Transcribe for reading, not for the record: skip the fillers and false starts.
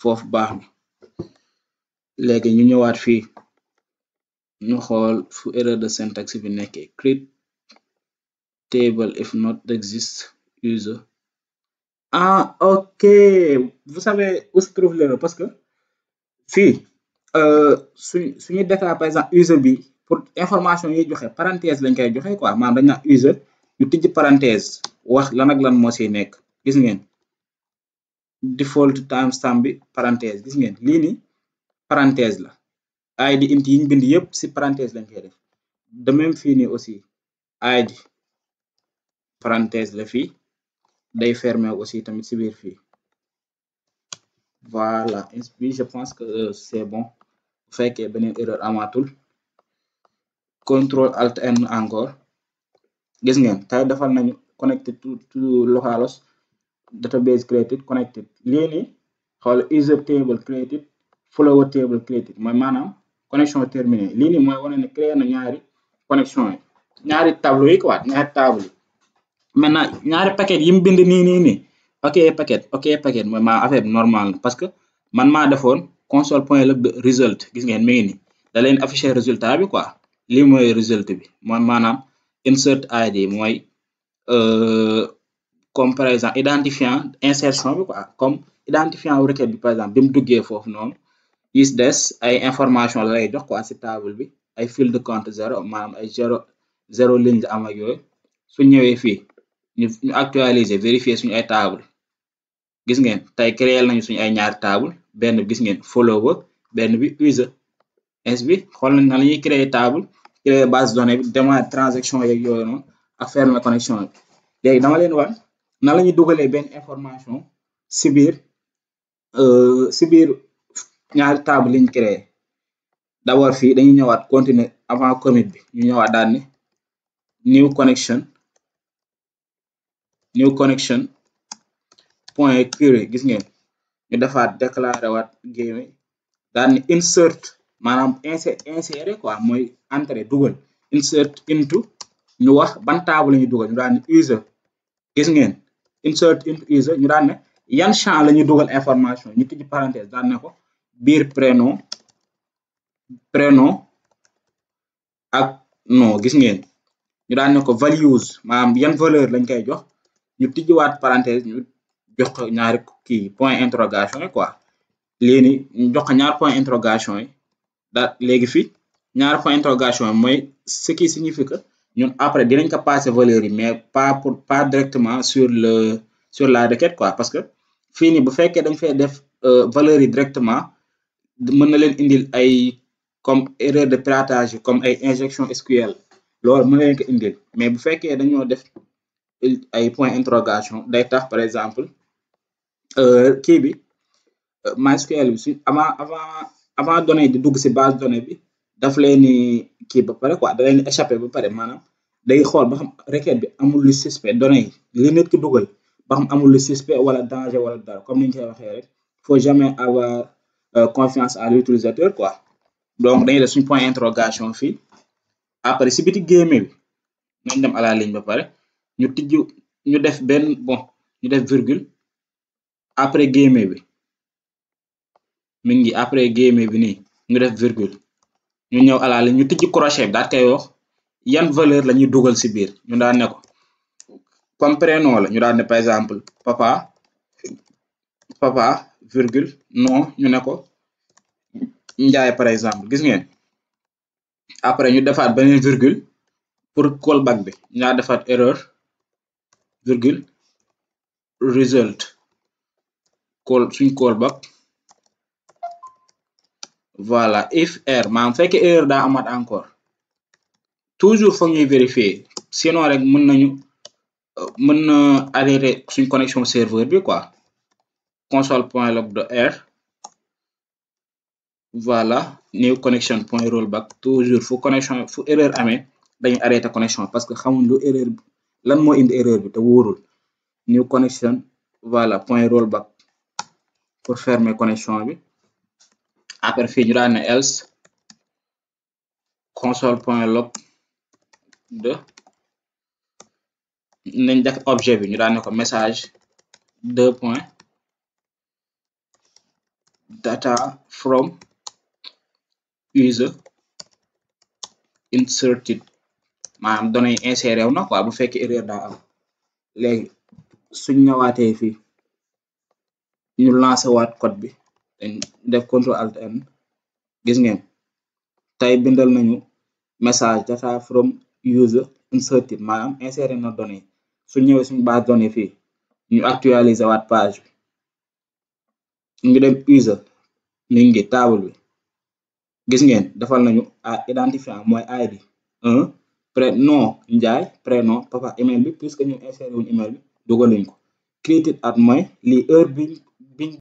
foofu baax na léegi ñu ñëwaat fii ñu xool fu erreur de syntaxe bi nekkee create table if not exist user. Ah ok, vous savez où se trouve l'erreur parce que fii suñu déclarer par exemple user bi pour information yi joxe parenthèse lañ koy joxe quoi maanaam dañ naan user ñu tijji parenthèse wax lan ak lan moo siy nekk gis ngeen default timestamp bi parenthèse gis ngeen lii nii parenthèse la id int yi ñu bind yëpp si parenthèse lañ koy def de même fii nii aussi id parenthèse la fii day fermer aussi tamit si biir fii voilà bi je pense que c'est bon bu fekkee beneen erreur amaatul contrôle alt n encore gis ngeen tey defal nañu connected to localhost database created connected lii nii xool user table created follower table created mooy maanaam connexion terminée lii nii mooy wane ne créé na ñaari connexion yi ñaari tableau yi quoi ñaari table yi maintenant ñaari paquet yi mu bind nii ok paquet mooy maa affaire bi normal parce que man maa defoon console point log de result gis ngeen mi ngi nii da leen afficher résultat bi quoi lii mooy result bi mooy maanaam insert id mooy comme par exemple identifiant insertion bi quoi comme identifiant wu requête bi par exemple bi mu duggee foofu noonu is des ay information la lay jox quoi ci table bi ay fil de compte 0 maanaam ay zéro ligne am ak yooyu su ñëwee fii ñu actualiser vérifier suñu ay table gis ngeen tey créer nañu suñu ay ñaari table benn bi gis ngeen follower benn bi user ins bi xool nañ na la ñuy créer table créer base données bi démarrer transaction yeeg yooyu noonu ak fermer connexion bi léegi dama leen war na la ñuy dugalee benn information si biir ñaari table liñ créer d'abord fii dañuy ñëwaat continuer avant commit bi ñu ñëwaat daal ni new connection point query gis ngeen ñu defaat déclarer waat géeme daal ni insert maanaam insérer quoi mooy entrer dugal insert into ñu wax ban table la ñuy dugal ñu daal ni user gis ngeen insert into user ñu daal ne yan champ la ñuy dugal information ñu tijji parenthèse daal ne ko biir prénom ak nom gis ngeen ñu daal ne ko values maanaam yan valeur lañ koy jox ñu tijjiwaat parenthèse ñu jox ko ñaari kii point interrogation yi quoi léegi ñu jox ko ñaari point interrogation yi daal léegi fii ñaari point interrogation yi mooy ce qui signifie que ñun après dinañ ko passer valeur yi mais pas directement sur la requête quoi parce que fii nii bu fekkee dañ fay def valeur yi directement mën na leen indil ay comme erreur de piratage yi comme ay injection SQL loolu mën na leen ko indil mais bu fekkee dañoo def ay point interrogation day tax par exemple kii bi MySQL bi su avant données di dugg ci base données bi daf leen ni kii ba pare quoi da leen échappé ba pare maanaam day xool ba xam requête bi amul lu suspect données yi li nit ki dugal ba xam amul lu suspect wala danger wala dara comme ni ñu koy waxee rek faut jamais avoir confiance à l'utilisateur quoi donc dañuy def suñu point interrogation fii après si biti géeme bi nañ dem à la ligne ba pare ñu tijju ñu def ñu def virgule après géeme bi mi ngi après géeme bi nii ñu def virgule ñu ñëw à la ligne ñu tijji crochet bi daal koy wax yan valeur la ñuy dugal si biir ñu daan ne ko comme prénom la ñu daan ne par exemple papa virgule nom ñu ne ko Njaay par exemple gis ngeen après ñu defaat beneen virgule pour callback bi ñu daan defaat erreur virgule result suñ callback voilà if error maanaam fekkee erreur daa amaat encore toujours foog ñuy vérifier sinon rek mën na arrêter suñ connexion serveur bi quoi console point log de r voilà new connection point rollback toujours fu erreur amee dañuy arrêter connexion parce que xamuñ lu erreur bi lan moo indi erreur bi te wóorul new connection voilà point rollback pour fermer connexion bi après fii ñu daan ne else console point log de nañ def objet bi ñu daan ne ko message 2 point data from user inserted maanaam données yi inséré wu na quoi bu fekkee erreur daa am léegi suñ ñëwaatee fii ñu lancer waat code bi dañ def contrôle alt n gis ngeen tey bindal nañu message data from user inserted maanaam inséré na données su ñëwee suñu base données fii ñu actualiser waat page bi ñu dem user mi ngi table bi gis ngeen defal nañu identifiant mooy id nom Njaay prénom papa email bi puisque ñu inséré wuñ email bi dugaluñ ko created at mooy lii heure bi